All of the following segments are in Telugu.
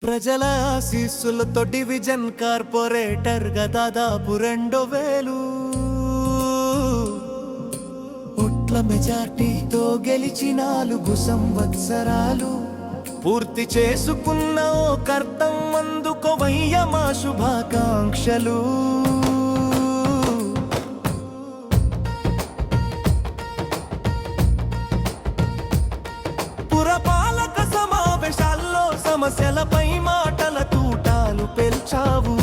ప్రజల ఆశీస్సులతో డివిజన్ కార్పొరేటర్ గా దాదాపు 2000 ఓట్ల మెజార్టీతో గెలిచి 4 సంవత్సరాలు పూర్తి చేసుకున్న ఓ కర్తం అందుకోవయ్య మా శుభాకాంక్షలు. పురపాలక సమావేశాల్లో సమస్యలపై మాటల తూటాలు పెల్చావు.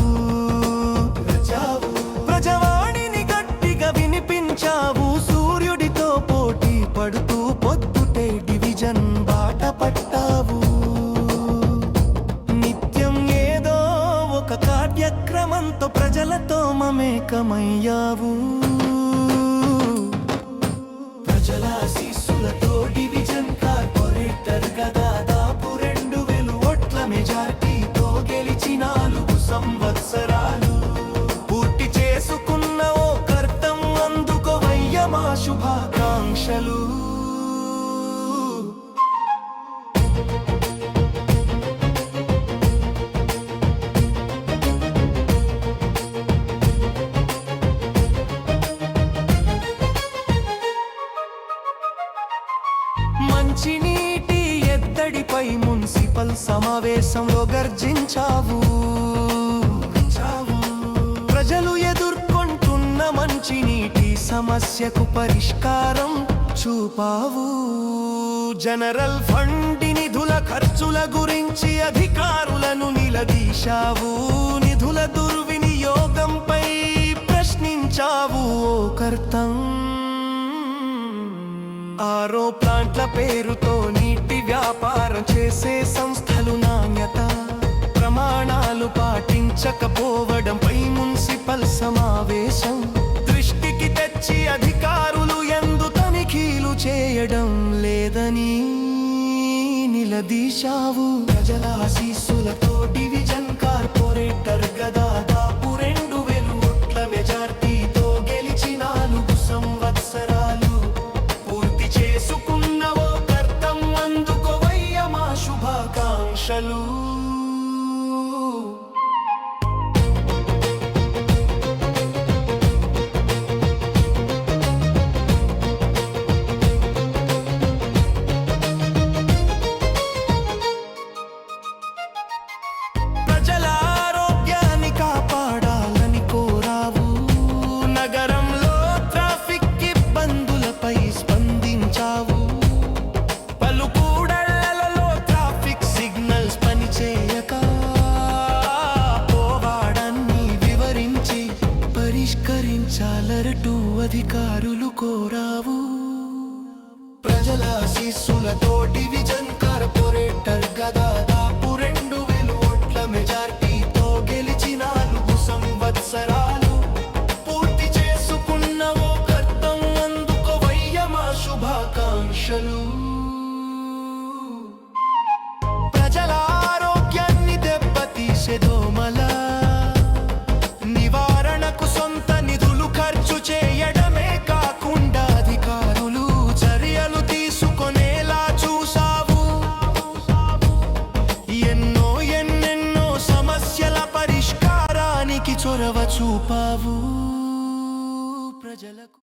ప్రజవాణిని గట్టిగా వినిపించావు. సూర్యుడితో పోటీ పడుతూ పొద్దుటే డివిజన్ బాట పట్టావు. నిత్యం ఏదో ఒక కార్యక్రమంతో ప్రజలతో మమేకమయ్యావు. ప్రజల ఆశీస్సులతో డివిజన్ కార్పొరేటర్ గా దాదాపు 2000 ఓట్ల మెజార్టీతో గెలిచి 4 సంవత్సరాలు పూర్తి చేసుకున్న ఓ కర్తం అందుకోవయ్య మా శుభాకాంక్షలు. మంచినీటి ఎద్దడిపై మున్సిపల్ సమావేశంలో గర్జించావు. ప్రజలు ఎదుర్కొంటున్న మంచినీటి సమస్యకు పరిష్కారం చూపావు. జనరల్ ఫండ్ నిధుల ఖర్చుల గురించి అధికారులను నిలదీశావు. నిధుల దుర్వినియోగంపై ప్రశ్నించావు ఓ కర్తం. ఆరో ప్లాంట్ల పేరుతో నీటి వ్యాపారం చేసే సంస్థలు నాణ్యత ప్రమాణాలు పాటించకపోవడంపై మున్సిపల్ సమావేశం దృష్టికి తెచ్చి అధికారులు ఎందు తనిఖీలు చేయడం లేదని నిలదీశావు. ప్రజల ఆశీస్సులతో డివిజన్ కార్పొరేటర్ గా దాదాపు 2000 ఓట్ల మెజార్టీతో గెలిచి 4 సంవత్సరాలు పూర్తి చేసుకున్న ఓ కర్తం అందుకోవయ్య మా శుభాకాంక్షలు. ప్రజల ఆరోగ్యాన్ని కాపాడాలని కోరావు. నగరంలో ట్రాఫిక్ ఇబ్బందులపై స్పందించావు. పలు కూడళ్లలో ట్రాఫిక్ సిగ్నల్స్ పనిచేయక పోవాడాన్ని వివరించి పరిష్కరించాలంటూ అధికారులు కోరావు. ప్రజల ఆశీస్సులతో డివిజన్ కార్పొరేటర్ గా దాదాపు 2000 ఓట్ల మెజార్టీతో గెలిచి 4 సంవత్సరాలు పూర్తి చేసుకున్న ఓ కర్తం అందుకోవయ్య మా శుభాకాంక్షలు. ప్రజల ఆరోగ్యాన్ని దెబ్బతీసే దోమల నివారణకు సొంత నిధులు ఖర్చు చేయడమే కాకుండా అధికారులు చర్యలు తీసుకొనేలా చూసావు. ఎన్నెన్నో సమస్యల పరిష్కారానికి చొరవ చూపావు. ప్రజలకు